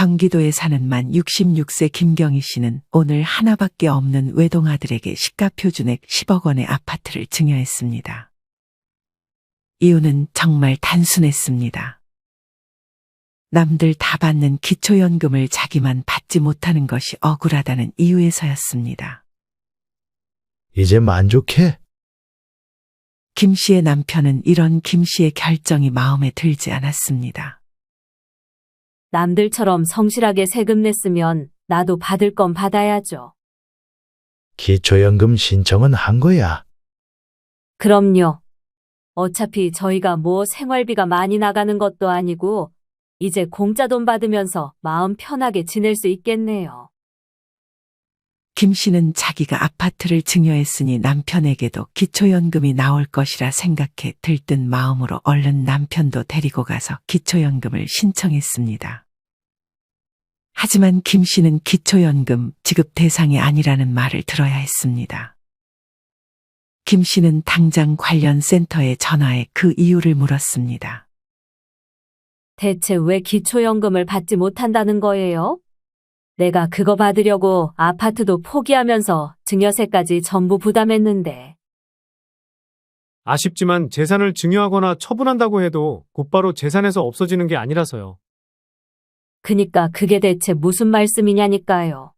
경기도에 사는 만 66세 김경희 씨는 오늘 하나밖에 없는 외동아들에게 시가표 준액 10억 원의 아파트를 증여했습니다. 이유는 정말 단순했습니다. 남들 다 받는 기초연금을 자기만 받지 못하는 것이 억울하다는 이유에서였습니다. 이제 만족해? 김 씨의 남편은 이런 김 씨의 결정이 마음에 들지 않았습니다. 남들처럼 성실하게 세금 냈으면 나도 받을 건 받아야죠. 기초연금 신청은 한 거야. 그럼요. 어차피 저희가 뭐 생활비가 많이 나가는 것도 아니고 이제 공짜 돈 받으면서 마음 편하게 지낼 수 있겠네요. 김 씨는 자기가 아파트를 증여했으니 남편에게도 기초연금이 나올 것이라 생각해 들뜬 마음으로 얼른 남편도 데리고 가서 기초연금을 신청했습니다. 하지만 김 씨는 기초연금 지급 대상이 아니라는 말을 들어야 했습니다. 김 씨는 당장 관련 센터에 전화해 그 이유를 물었습니다. 대체 왜 기초연금을 받지 못한다는 거예요? 내가 그거 받으려고 아파트도 포기하면서 증여세까지 전부 부담했는데. 아쉽지만 재산을 증여하거나 처분한다고 해도 곧바로 재산에서 없어지는 게 아니라서요. 그니까 그게 대체 무슨 말씀이냐니까요.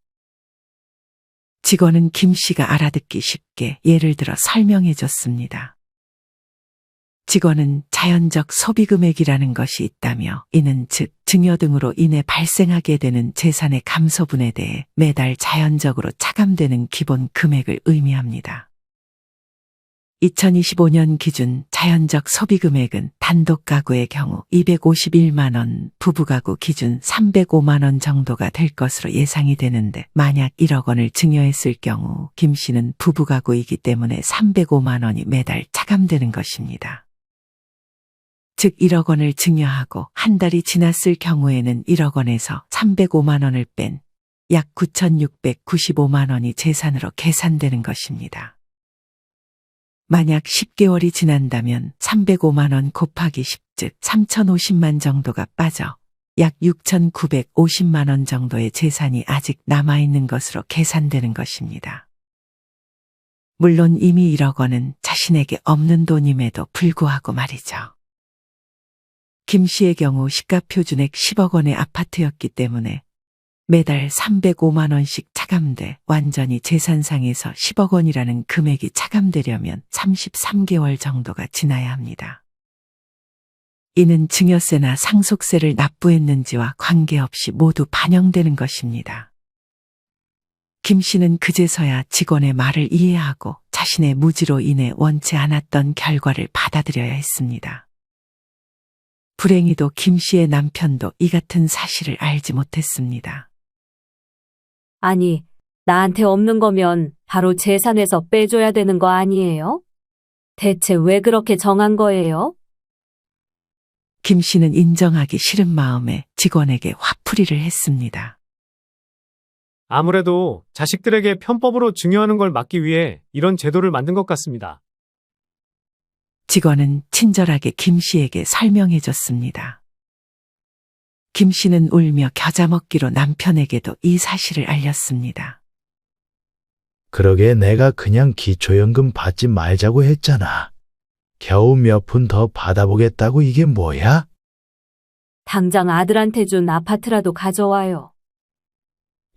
직원은 김 씨가 알아듣기 쉽게 예를 들어 설명해 줬습니다. 직원은 자연적 소비 금액이라는 것이 있다며 이는 즉 증여 등으로 인해 발생하게 되는 재산의 감소분에 대해 매달 자연적으로 차감되는 기본 금액을 의미합니다. 2025년 기준 자연적 소비 금액은 단독 가구의 경우 251만 원, 부부 가구 기준 305만 원 정도가 될 것으로 예상이 되는데 만약 1억 원을 증여했을 경우 김 씨는 부부 가구이기 때문에 305만 원이 매달 차감되는 것입니다. 즉 1억 원을 증여하고 한 달이 지났을 경우에는 1억 원에서 305만 원을 뺀 약 9,695만 원이 재산으로 계산되는 것입니다. 만약 10개월이 지난다면 305만 원 곱하기 10, 즉 3,050만 정도가 빠져 약 6,950만 원 정도의 재산이 아직 남아있는 것으로 계산되는 것입니다. 물론 이미 1억 원은 자신에게 없는 돈임에도 불구하고 말이죠. 김 씨의 경우 시가표 준액 10억 원의 아파트였기 때문에 매달 305만 원씩 차감돼 완전히 재산상에서 10억 원이라는 금액이 차감되려면 33개월 정도가 지나야 합니다. 이는 증여세나 상속세를 납부했는지와 관계없이 모두 반영되는 것입니다. 김 씨는 그제서야 직원의 말을 이해하고 자신의 무지로 인해 원치 않았던 결과를 받아들여야 했습니다. 불행히도 김 씨의 남편도 이 같은 사실을 알지 못했습니다. 아니, 나한테 없는 거면 바로 재산에서 빼줘야 되는 거 아니에요? 대체 왜 그렇게 정한 거예요? 김 씨는 인정하기 싫은 마음에 직원에게 화풀이를 했습니다. 아무래도 자식들에게 편법으로 증여하는 걸 막기 위해 이런 제도를 만든 것 같습니다. 직원은 친절하게 김 씨에게 설명해 줬습니다. 김 씨는 울며 겨자 먹기로 남편에게도 이 사실을 알렸습니다. 그러게 내가 그냥 기초연금 받지 말자고 했잖아. 겨우 몇 푼 더 받아보겠다고 이게 뭐야? 당장 아들한테 준 아파트라도 가져와요.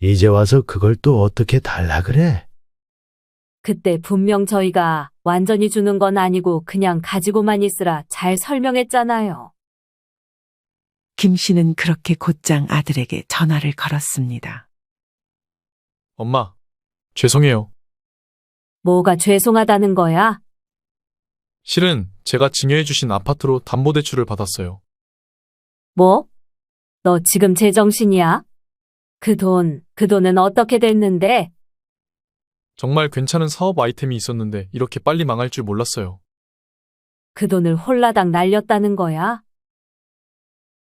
이제 와서 그걸 또 어떻게 달라 그래? 그때 분명 저희가 완전히 주는 건 아니고 그냥 가지고만 있으라 잘 설명했잖아요. 김 씨는 그렇게 곧장 아들에게 전화를 걸었습니다. 엄마, 죄송해요. 뭐가 죄송하다는 거야? 실은 제가 증여해주신 아파트로 담보대출을 받았어요. 뭐? 너 지금 제정신이야? 그 돈은 어떻게 됐는데? 정말 괜찮은 사업 아이템이 있었는데 이렇게 빨리 망할 줄 몰랐어요. 그 돈을 홀라당 날렸다는 거야?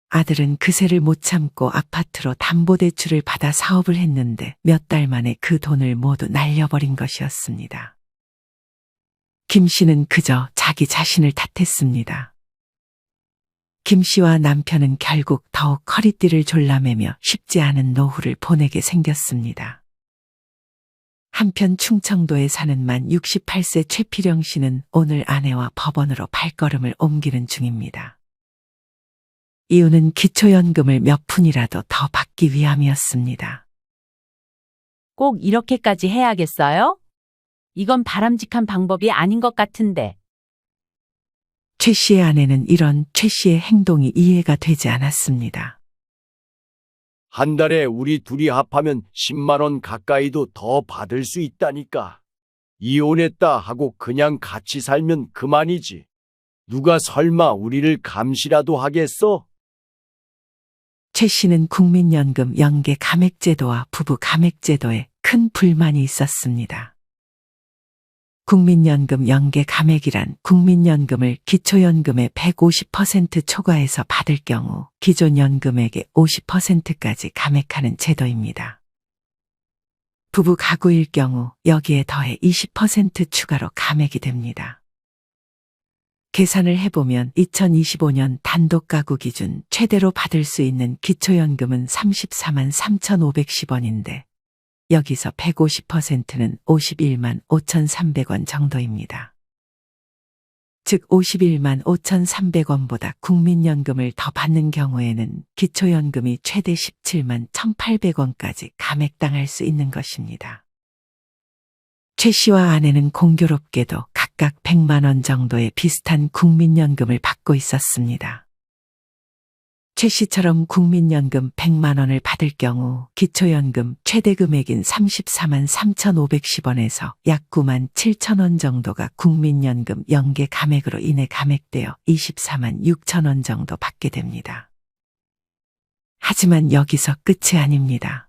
아들은 그새를 못 참고 아파트로 담보대출을 받아 사업을 했는데 몇 달 만에 그 돈을 모두 날려버린 것이었습니다. 김 씨는 그저 자기 자신을 탓했습니다. 김 씨와 남편은 결국 더욱 허리띠를 졸라매며 쉽지 않은 노후를 보내게 생겼습니다. 한편 충청도에 사는 만 68세 최필영 씨는 오늘 아내와 법원으로 발걸음을 옮기는 중입니다. 이유는 기초연금을 몇 푼이라도 더 받기 위함이었습니다. 꼭 이렇게까지 해야겠어요? 이건 바람직한 방법이 아닌 것 같은데. 최 씨의 아내는 이런 최 씨의 행동이 이해가 되지 않았습니다. 한 달에 우리 둘이 합하면 10만 원 가까이도 더 받을 수 있다니까. 이혼했다 하고 그냥 같이 살면 그만이지. 누가 설마 우리를 감시라도 하겠어? 최 씨는 국민연금 연계 감액제도와 부부 감액제도에 큰 불만이 있었습니다. 국민연금 연계 감액이란 국민연금을 기초연금의 150% 초과해서 받을 경우 기존 연금액의 50%까지 감액하는 제도입니다. 부부 가구일 경우 여기에 더해 20% 추가로 감액이 됩니다. 계산을 해보면 2025년 단독 가구 기준 최대로 받을 수 있는 기초연금은 34만 3,510원인데 여기서 150%는 51만 5,300원 정도입니다. 즉 51만 5,300원보다 국민연금을 더 받는 경우에는 기초연금이 최대 17만 1,800원까지 감액당할 수 있는 것입니다. 최 씨와 아내는 공교롭게도 각각 100만 원 정도의 비슷한 국민연금을 받고 있었습니다. 최 씨처럼 국민연금 100만 원을 받을 경우 기초연금 최대 금액인 34만 3,510원에서 약 9만 7천 원 정도가 국민연금 연계 감액으로 인해 감액되어 24만 6천 원 정도 받게 됩니다. 하지만 여기서 끝이 아닙니다.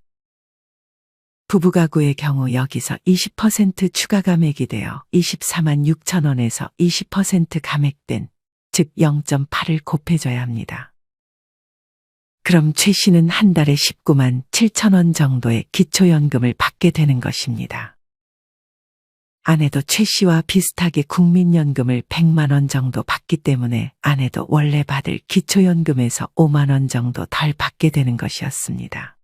부부가구의 경우 여기서 20% 추가 감액이 되어 24만 6천 원에서 20% 감액된, 즉 0.8을 곱해줘야 합니다. 그럼 최 씨는 한 달에 19만 7천 원 정도의 기초연금을 받게 되는 것입니다. 아내도 최 씨와 비슷하게 국민연금을 100만 원 정도 받기 때문에 아내도 원래 받을 기초연금에서 5만 원 정도 덜 받게 되는 것이었습니다.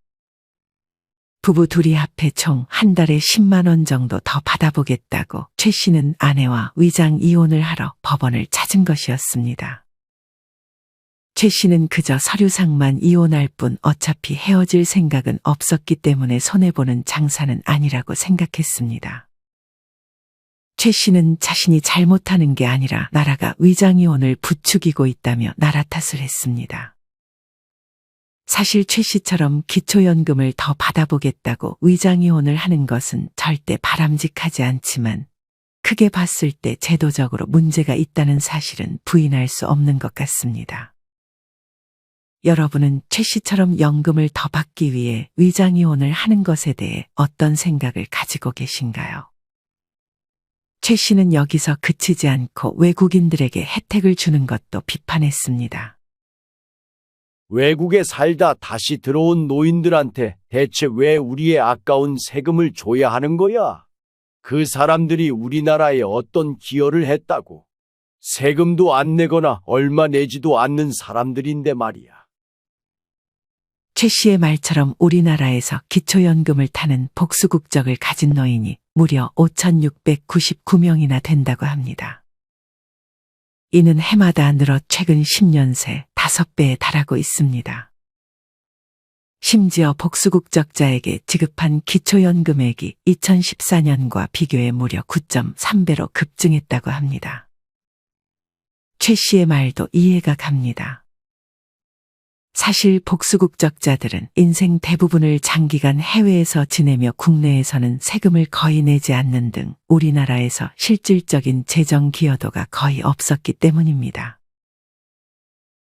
부부 둘이 합해 총 한 달에 10만 원 정도 더 받아보겠다고 최 씨는 아내와 위장 이혼을 하러 법원을 찾은 것이었습니다. 최 씨는 그저 서류상만 이혼할 뿐 어차피 헤어질 생각은 없었기 때문에 손해보는 장사는 아니라고 생각했습니다. 최 씨는 자신이 잘못하는 게 아니라 나라가 위장이혼을 부추기고 있다며 나라 탓을 했습니다. 사실 최 씨처럼 기초연금을 더 받아보겠다고 위장이혼을 하는 것은 절대 바람직하지 않지만 크게 봤을 때 제도적으로 문제가 있다는 사실은 부인할 수 없는 것 같습니다. 여러분은 최 씨처럼 연금을 더 받기 위해 위장이혼을 하는 것에 대해 어떤 생각을 가지고 계신가요? 최 씨는 여기서 그치지 않고 외국인들에게 혜택을 주는 것도 비판했습니다. 외국에 살다 다시 들어온 노인들한테 대체 왜 우리의 아까운 세금을 줘야 하는 거야? 그 사람들이 우리나라에 어떤 기여를 했다고? 세금도 안 내거나 얼마 내지도 않는 사람들인데 말이야. 최 씨의 말처럼 우리나라에서 기초연금을 타는 복수국적을 가진 노인이 무려 5,699명이나 된다고 합니다. 이는 해마다 늘어 최근 10년 새 5배에 달하고 있습니다. 심지어 복수국적자에게 지급한 기초연금액이 2014년과 비교해 무려 9.3배로 급증했다고 합니다. 최 씨의 말도 이해가 갑니다. 사실 복수국적자들은 인생 대부분을 장기간 해외에서 지내며 국내에서는 세금을 거의 내지 않는 등 우리나라에서 실질적인 재정 기여도가 거의 없었기 때문입니다.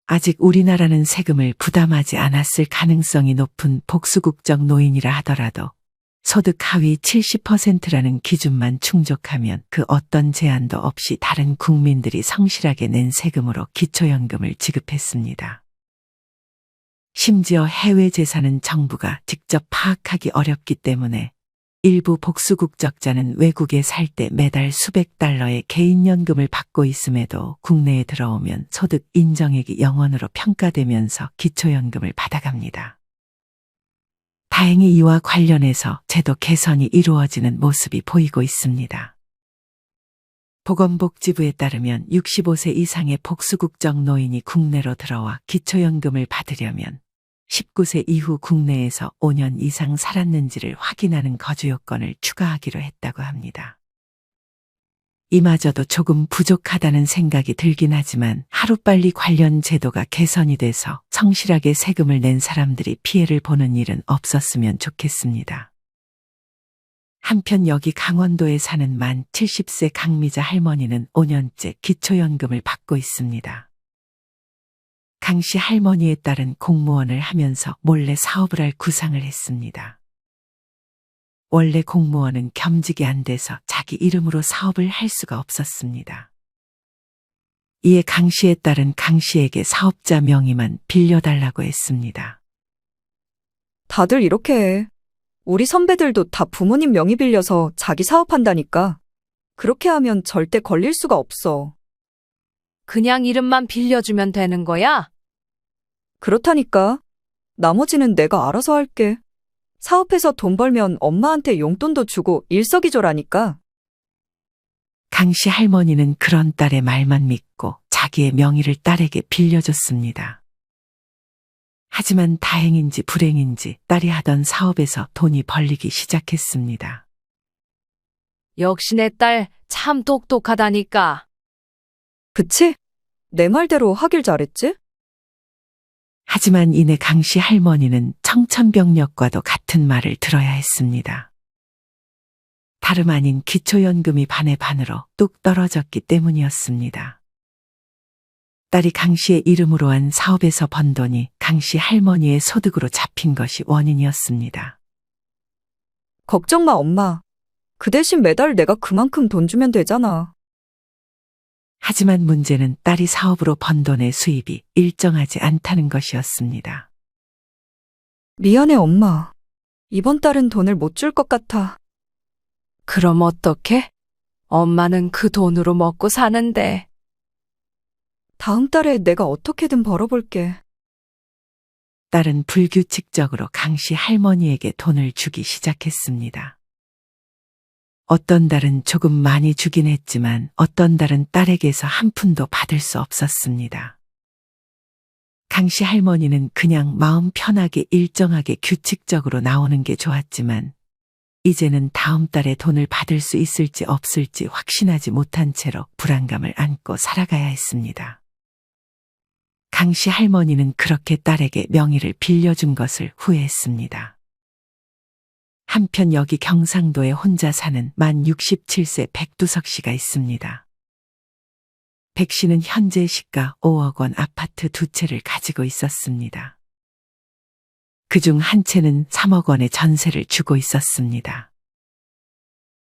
아직 우리나라는 세금을 부담하지 않았을 가능성이 높은 복수국적 노인이라 하더라도 소득 하위 70%라는 기준만 충족하면 그 어떤 제한도 없이 다른 국민들이 성실하게 낸 세금으로 기초연금을 지급했습니다. 심지어 해외 재산은 정부가 직접 파악하기 어렵기 때문에 일부 복수 국적자는 외국에 살 때 매달 수백 달러의 개인연금을 받고 있음에도 국내에 들어오면 소득 인정액이 0원으로 평가되면서 기초연금을 받아갑니다. 다행히 이와 관련해서 제도 개선이 이루어지는 모습이 보이고 있습니다. 보건복지부에 따르면 65세 이상의 복수국적 노인이 국내로 들어와 기초연금을 받으려면 19세 이후 국내에서 5년 이상 살았는지를 확인하는 거주 요건을 추가하기로 했다고 합니다. 이마저도 조금 부족하다는 생각이 들긴 하지만 하루빨리 관련 제도가 개선이 돼서 성실하게 세금을 낸 사람들이 피해를 보는 일은 없었으면 좋겠습니다. 한편 여기 강원도에 사는 만 70세 강미자 할머니는 5년째 기초연금을 받고 있습니다. 강 씨 할머니에 따른 공무원을 하면서 몰래 사업을 할 구상을 했습니다. 원래 공무원은 겸직이 안 돼서 자기 이름으로 사업을 할 수가 없었습니다. 이에 강 씨에 따른 강 씨에게 사업자 명의만 빌려달라고 했습니다. 다들 이렇게 해. 우리 선배들도 다 부모님 명의 빌려서 자기 사업한다니까. 그렇게 하면 절대 걸릴 수가 없어. 그냥 이름만 빌려주면 되는 거야? 그렇다니까. 나머지는 내가 알아서 할게. 사업해서 돈 벌면 엄마한테 용돈도 주고 일석이조라니까. 강 씨 할머니는 그런 딸의 말만 믿고 자기의 명의를 딸에게 빌려줬습니다. 하지만 다행인지 불행인지 딸이 하던 사업에서 돈이 벌리기 시작했습니다. 역시 내 딸 참 똑똑하다니까. 그치? 내 말대로 하길 잘했지? 하지만 이내 강 씨 할머니는 청천벽력과도 같은 말을 들어야 했습니다. 다름 아닌 기초연금이 반의 반으로 뚝 떨어졌기 때문이었습니다. 딸이 강 씨의 이름으로 한 사업에서 번 돈이 강 씨 할머니의 소득으로 잡힌 것이 원인이었습니다. 걱정 마, 엄마. 그 대신 매달 내가 그만큼 돈 주면 되잖아. 하지만 문제는 딸이 사업으로 번 돈의 수입이 일정하지 않다는 것이었습니다. 미안해, 엄마. 이번 달은 돈을 못 줄 것 같아. 그럼 어떡해? 엄마는 그 돈으로 먹고 사는데. 다음 달에 내가 어떻게든 벌어볼게. 딸은 불규칙적으로 강 씨 할머니에게 돈을 주기 시작했습니다. 어떤 달은 조금 많이 주긴 했지만 어떤 달은 딸에게서 한 푼도 받을 수 없었습니다. 강 씨 할머니는 그냥 마음 편하게 일정하게 규칙적으로 나오는 게 좋았지만 이제는 다음 달에 돈을 받을 수 있을지 없을지 확신하지 못한 채로 불안감을 안고 살아가야 했습니다. 강 씨 할머니는 그렇게 딸에게 명의를 빌려준 것을 후회했습니다. 한편 여기 경상도에 혼자 사는 만 67세 백두석 씨가 있습니다. 백 씨는 현재 시가 5억 원 아파트 2채를 가지고 있었습니다. 그중 한 채는 3억 원의 전세를 주고 있었습니다.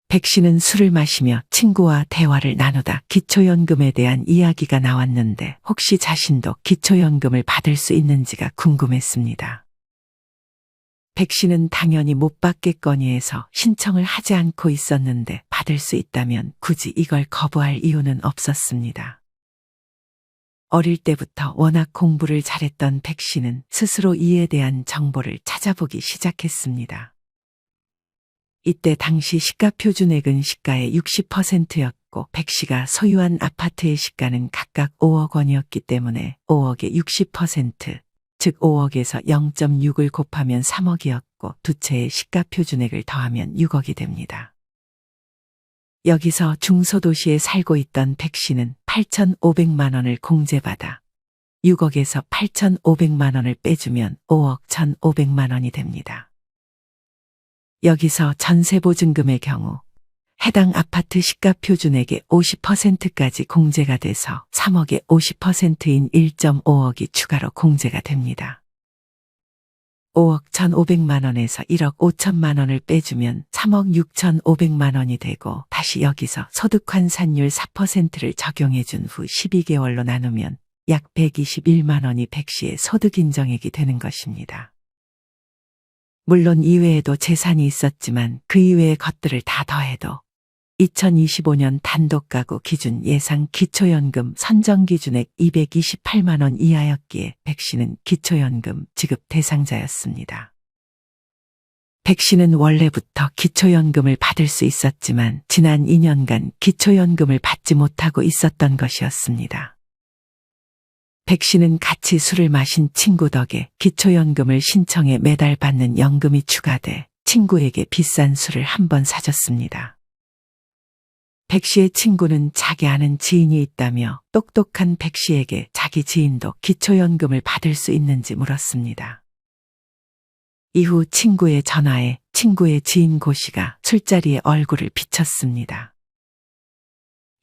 백 씨는 술을 마시며 친구와 대화를 나누다 기초연금에 대한 이야기가 나왔는데 혹시 자신도 기초연금을 받을 수 있는지가 궁금했습니다. 백 씨는 당연히 못 받겠거니 해서 신청을 하지 않고 있었는데 받을 수 있다면 굳이 이걸 거부할 이유는 없었습니다. 어릴 때부터 워낙 공부를 잘했던 백 씨는 스스로 이에 대한 정보를 찾아보기 시작했습니다. 이때 당시 시가 표준액은 시가의 60%였고 백 씨가 소유한 아파트의 시가는 각각 5억 원이었기 때문에 5억의 60%, 즉 5억에서 0.6을 곱하면 3억이었고 두 채의 시가 표준액을 더하면 6억이 됩니다. 여기서 중소도시에 살고 있던 백 씨는 8,500만 원을 공제받아 6억에서 8,500만 원을 빼주면 5억 1,500만 원이 됩니다. 여기서 전세보증금의 경우 해당 아파트 시가 표준액의 50%까지 공제가 돼서 3억의 50%인 1.5억이 추가로 공제가 됩니다. 5억 1,500만 원에서 1억 5천만 원을 빼주면 3억 6,500만 원이 되고 다시 여기서 소득환산율 4%를 적용해준 후 12개월로 나누면 약 121만 원이 백 씨의 소득인정액이 되는 것입니다. 물론 이외에도 재산이 있었지만 그 이외의 것들을 다 더해도 2025년 단독가구 기준 예상 기초연금 선정 기준액 228만 원 이하였기에 백 씨는 기초연금 지급 대상자였습니다. 백 씨는 원래부터 기초연금을 받을 수 있었지만 지난 2년간 기초연금을 받지 못하고 있었던 것이었습니다. 백 씨는 같이 술을 마신 친구 덕에 기초연금을 신청해 매달 받는 연금이 추가돼 친구에게 비싼 술을 한 번 사줬습니다. 백 씨의 친구는 자기 아는 지인이 있다며 똑똑한 백 씨에게 자기 지인도 기초연금을 받을 수 있는지 물었습니다. 이후 친구의 전화에 친구의 지인 고 씨가 술자리에 얼굴을 비쳤습니다.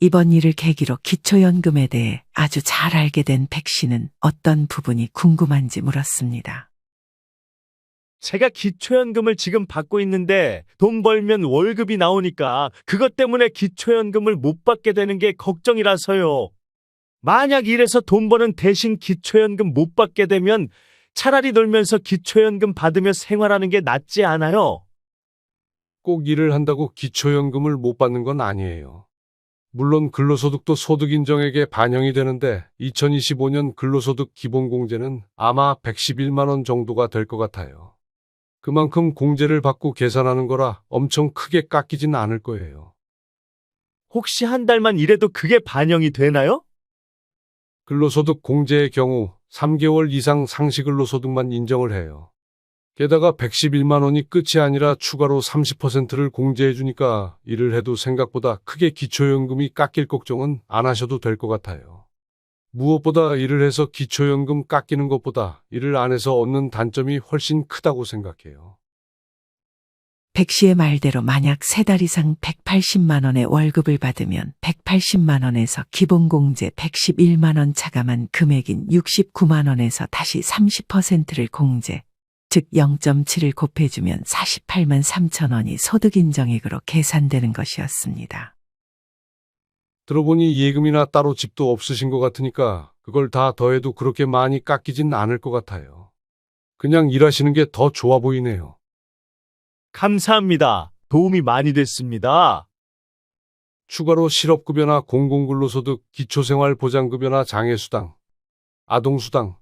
이번 일을 계기로 기초연금에 대해 아주 잘 알게 된 백 씨는 어떤 부분이 궁금한지 물었습니다. 제가 기초연금을 지금 받고 있는데 돈 벌면 월급이 나오니까 그것 때문에 기초연금을 못 받게 되는 게 걱정이라서요. 만약 이래서 돈 버는 대신 기초연금 못 받게 되면 차라리 놀면서 기초연금 받으며 생활하는 게 낫지 않아요? 꼭 일을 한다고 기초연금을 못 받는 건 아니에요. 물론 근로소득도 소득인정액에 반영이 되는데 2025년 근로소득 기본공제는 아마 111만 원 정도가 될 것 같아요. 그만큼 공제를 받고 계산하는 거라 엄청 크게 깎이진 않을 거예요. 혹시 한 달만 일해도 그게 반영이 되나요? 근로소득 공제의 경우 3개월 이상 상시근로소득만 인정을 해요. 게다가 111만 원이 끝이 아니라 추가로 30%를 공제해 주니까 일을 해도 생각보다 크게 기초연금이 깎일 걱정은 안 하셔도 될 것 같아요. 무엇보다 일을 해서 기초연금 깎이는 것보다 일을 안 해서 얻는 단점이 훨씬 크다고 생각해요. 백 씨의 말대로 만약 3달 이상 180만 원의 월급을 받으면 180만 원에서 기본공제 111만 원 차감한 금액인 69만 원에서 다시 30%를 공제, 즉 0.7을 곱해주면 48만 3천 원이 소득인정액으로 계산되는 것이었습니다. 들어보니 예금이나 따로 집도 없으신 것 같으니까 그걸 다 더해도 그렇게 많이 깎이진 않을 것 같아요. 그냥 일하시는 게 더 좋아 보이네요. 감사합니다. 도움이 많이 됐습니다. 추가로 실업급여나 공공근로소득, 기초생활보장급여나 장애수당, 아동수당,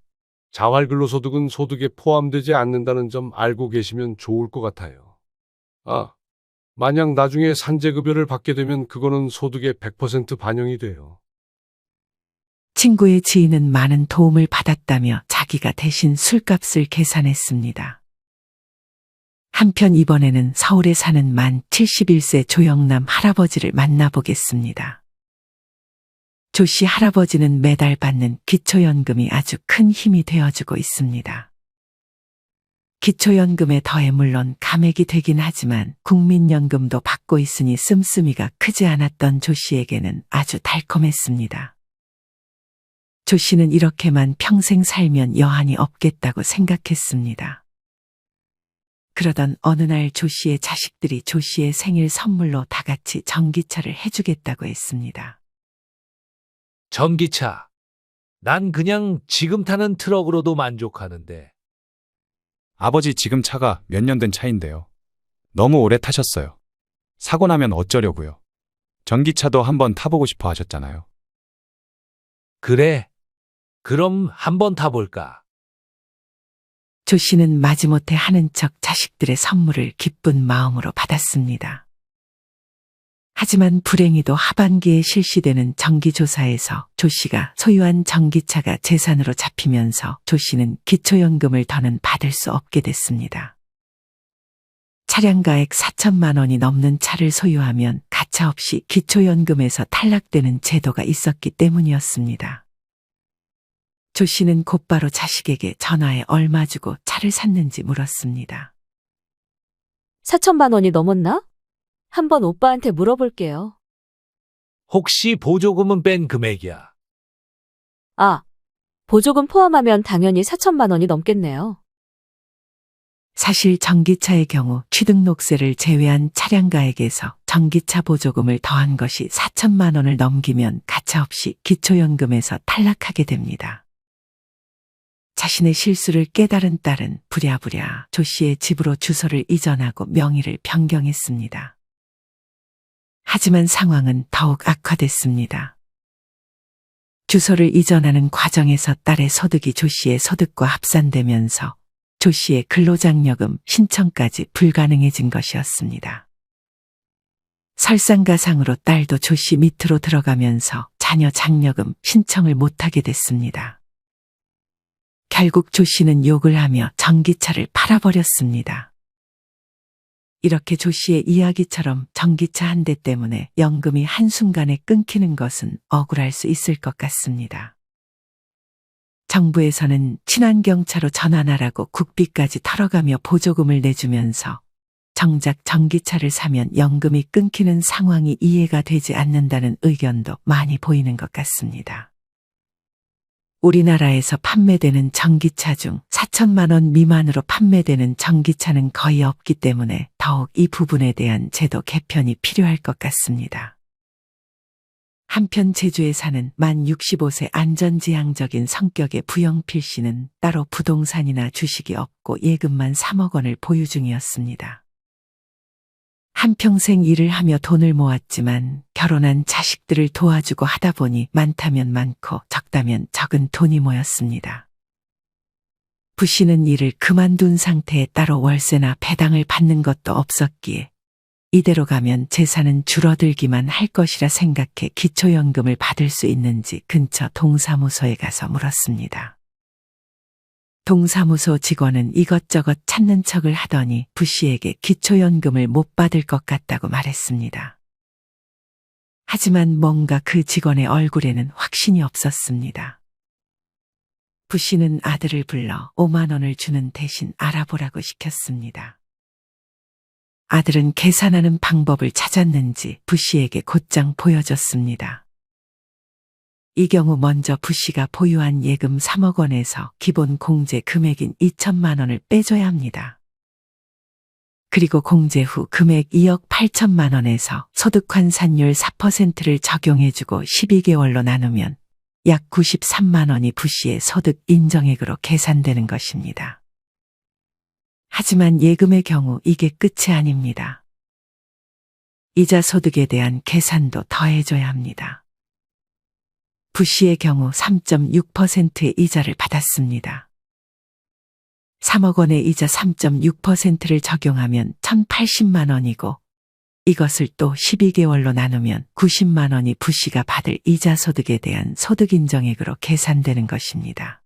자활근로소득은 소득에 포함되지 않는다는 점 알고 계시면 좋을 것 같아요. 만약 나중에 산재급여를 받게 되면 그거는 소득의 100% 반영이 돼요. 친구의 지인은 많은 도움을 받았다며 자기가 대신 술값을 계산했습니다. 한편 이번에는 서울에 사는 만 71세 조영남 할아버지를 만나보겠습니다. 조 씨 할아버지는 매달 받는 기초연금이 아주 큰 힘이 되어주고 있습니다. 기초연금에 더해 물론 감액이 되긴 하지만 국민연금도 받고 있으니 씀씀이가 크지 않았던 조 씨에게는 아주 달콤했습니다. 조 씨는 이렇게만 평생 살면 여한이 없겠다고 생각했습니다. 그러던 어느 날 조 씨의 자식들이 조 씨의 생일 선물로 다 같이 전기차를 해주겠다고 했습니다. 전기차. 난 그냥 지금 타는 트럭으로도 만족하는데. 아버지 지금 차가 몇 년 된 차인데요. 너무 오래 타셨어요. 사고 나면 어쩌려고요. 전기차도 한번 타보고 싶어 하셨잖아요. 그래. 그럼 한번 타볼까? 조 씨는 마지못해 하는 척 자식들의 선물을 기쁜 마음으로 받았습니다. 하지만 불행히도 하반기에 실시되는 정기조사에서 조 씨가 소유한 전기차가 재산으로 잡히면서 조 씨는 기초연금을 더는 받을 수 없게 됐습니다. 차량가액 4천만 원이 넘는 차를 소유하면 가차없이 기초연금에서 탈락되는 제도가 있었기 때문이었습니다. 조 씨는 곧바로 자식에게 전화해 얼마 주고 차를 샀는지 물었습니다. 4천만 원이 넘었나? 한번 오빠한테 물어볼게요. 혹시 보조금은 뺀 금액이야? 보조금 포함하면 당연히 4천만 원이 넘겠네요. 사실 전기차의 경우 취등록세를 제외한 차량가액에서 전기차 보조금을 더한 것이 4천만 원을 넘기면 가차없이 기초연금에서 탈락하게 됩니다. 자신의 실수를 깨달은 딸은 부랴부랴 조 씨의 집으로 주소를 이전하고 명의를 변경했습니다. 하지만 상황은 더욱 악화됐습니다. 주소를 이전하는 과정에서 딸의 소득이 조 씨의 소득과 합산되면서 조 씨의 근로장려금 신청까지 불가능해진 것이었습니다. 설상가상으로 딸도 조 씨 밑으로 들어가면서 자녀 장려금 신청을 못하게 됐습니다. 결국 조 씨는 욕을 하며 전기차를 팔아버렸습니다. 이렇게 조 씨의 이야기처럼 전기차 한 대 때문에 연금이 한순간에 끊기는 것은 억울할 수 있을 것 같습니다. 정부에서는 친환경차로 전환하라고 국비까지 털어가며 보조금을 내주면서 정작 전기차를 사면 연금이 끊기는 상황이 이해가 되지 않는다는 의견도 많이 보이는 것 같습니다. 우리나라에서 판매되는 전기차 중 4천만 원 미만으로 판매되는 전기차는 거의 없기 때문에 더욱 이 부분에 대한 제도 개편이 필요할 것 같습니다. 한편 제주에 사는 만 65세 안전지향적인 성격의 부영필 씨는 따로 부동산이나 주식이 없고 예금만 3억 원을 보유 중이었습니다. 한평생 일을 하며 돈을 모았지만 결혼한 자식들을 도와주고 하다 보니 많다면 많고 적다면 적은 돈이 모였습니다. 부 씨는 일을 그만둔 상태에 따로 월세나 배당을 받는 것도 없었기에 이대로 가면 재산은 줄어들기만 할 것이라 생각해 기초연금을 받을 수 있는지 근처 동사무소에 가서 물었습니다. 동사무소 직원은 이것저것 찾는 척을 하더니 부 씨에게 기초연금을 못 받을 것 같다고 말했습니다. 하지만 뭔가 그 직원의 얼굴에는 확신이 없었습니다. 부 씨는 아들을 불러 5만 원을 주는 대신 알아보라고 시켰습니다. 아들은 계산하는 방법을 찾았는지 부 씨에게 곧장 보여줬습니다. 이 경우 먼저 부 씨가 보유한 예금 3억 원에서 기본 공제 금액인 2천만 원을 빼줘야 합니다. 그리고 공제 후 금액 2억 8천만 원에서 소득환산율 4%를 적용해주고 12개월로 나누면 약 93만 원이 부 씨의 소득 인정액으로 계산되는 것입니다. 하지만 예금의 경우 이게 끝이 아닙니다. 이자 소득에 대한 계산도 더해줘야 합니다. 부 씨의 경우 3.6%의 이자를 받았습니다. 3억 원의 이자 3.6%를 적용하면 1,080만 원이고 이것을 또 12개월로 나누면 90만 원이 부 씨가 받을 이자 소득에 대한 소득 인정액으로 계산되는 것입니다.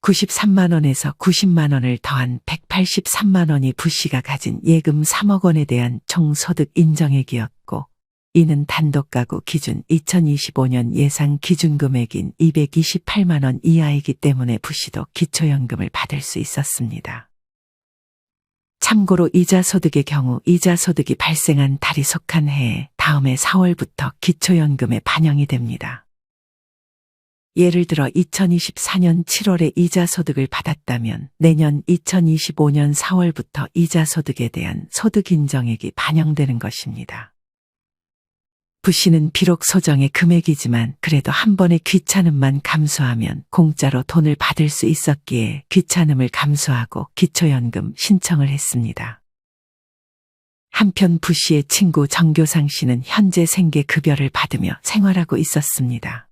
93만 원에서 90만 원을 더한 183만 원이 부 씨가 가진 예금 3억 원에 대한 총 소득 인정액이었고 이는 단독가구 기준 2025년 예상 기준금액인 228만 원 이하이기 때문에 부 씨도 기초연금을 받을 수 있었습니다. 참고로 이자소득의 경우 이자소득이 발생한 달이 속한 해에 다음해 4월부터 기초연금에 반영이 됩니다. 예를 들어 2024년 7월에 이자소득을 받았다면 내년 2025년 4월부터 이자소득에 대한 소득인정액이 반영되는 것입니다. 부 씨는 비록 소정의 금액이지만 그래도 한 번의 귀찮음만 감수하면 공짜로 돈을 받을 수 있었기에 귀찮음을 감수하고 기초연금 신청을 했습니다. 한편 부 씨의 친구 정교상 씨는 현재 생계급여를 받으며 생활하고 있었습니다.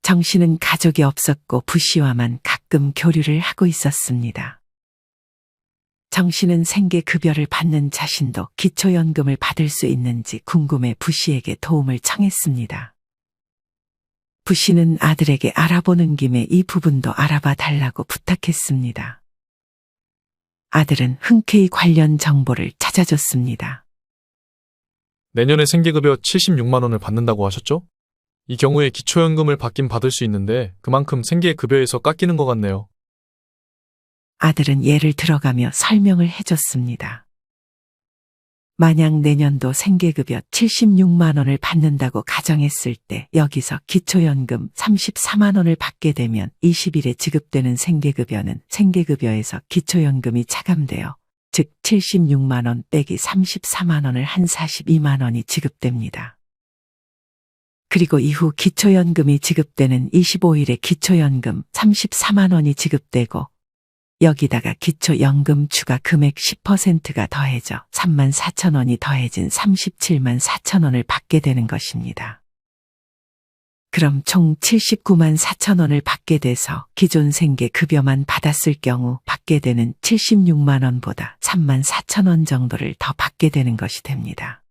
정 씨는 가족이 없었고 부 씨와만 가끔 교류를 하고 있었습니다. 정 씨는 생계급여를 받는 자신도 기초연금을 받을 수 있는지 궁금해 부 씨에게 도움을 청했습니다. 부 씨는 아들에게 알아보는 김에 이 부분도 알아봐 달라고 부탁했습니다. 아들은 흔쾌히 관련 정보를 찾아줬습니다. 내년에 생계급여 76만 원을 받는다고 하셨죠? 이 경우에 기초연금을 받긴 받을 수 있는데 그만큼 생계급여에서 깎이는 것 같네요. 아들은 예를 들어가며 설명을 해줬습니다. 만약 내년도 생계급여 76만 원을 받는다고 가정했을 때 여기서 기초연금 34만 원을 받게 되면 20일에 지급되는 생계급여는 생계급여에서 기초연금이 차감되어 즉 76만 원 빼기 34만 원을 한 42만 원이 지급됩니다. 그리고 이후 기초연금이 지급되는 25일에 기초연금 34만 원이 지급되고 여기다가 기초연금 추가 금액 10%가 더해져 3만 4천 원이 더해진 37만 4천 원을 받게 되는 것입니다. 그럼 총 79만 4천 원을 받게 돼서 기존 생계 급여만 받았을 경우 받게 되는 76만 원보다 3만 4천 원 정도를 더 받게 되는 것이 됩니다.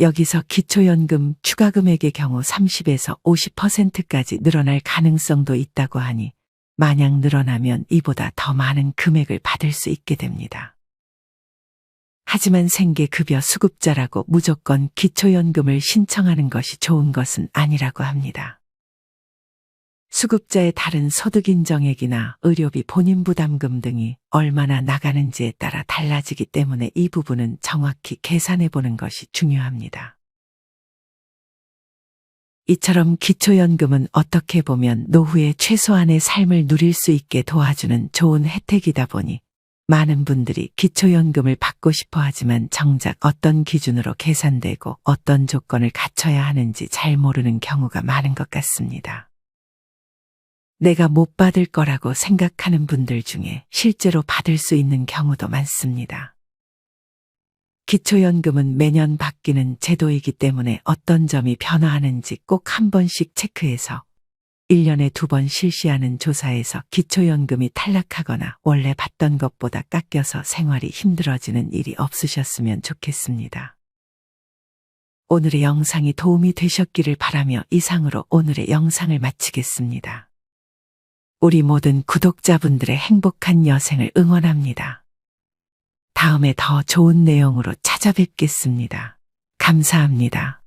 여기서 기초연금 추가 금액의 경우 30에서 50%까지 늘어날 가능성도 있다고 하니 만약 늘어나면 이보다 더 많은 금액을 받을 수 있게 됩니다. 하지만 생계급여 수급자라고 무조건 기초연금을 신청하는 것이 좋은 것은 아니라고 합니다. 수급자의 다른 소득 인정액이나 의료비 본인 부담금 등이 얼마나 나가는지에 따라 달라지기 때문에 이 부분은 정확히 계산해 보는 것이 중요합니다. 이처럼 기초연금은 어떻게 보면 노후에 최소한의 삶을 누릴 수 있게 도와주는 좋은 혜택이다 보니 많은 분들이 기초연금을 받고 싶어 하지만 정작 어떤 기준으로 계산되고 어떤 조건을 갖춰야 하는지 잘 모르는 경우가 많은 것 같습니다. 내가 못 받을 거라고 생각하는 분들 중에 실제로 받을 수 있는 경우도 많습니다. 기초연금은 매년 바뀌는 제도이기 때문에 어떤 점이 변화하는지 꼭 한 번씩 체크해서 1년에 2번 실시하는 조사에서 기초연금이 탈락하거나 원래 받던 것보다 깎여서 생활이 힘들어지는 일이 없으셨으면 좋겠습니다. 오늘의 영상이 도움이 되셨기를 바라며 이상으로 오늘의 영상을 마치겠습니다. 우리 모든 구독자분들의 행복한 여생을 응원합니다. 다음에 더 좋은 내용으로 찾아뵙겠습니다. 감사합니다.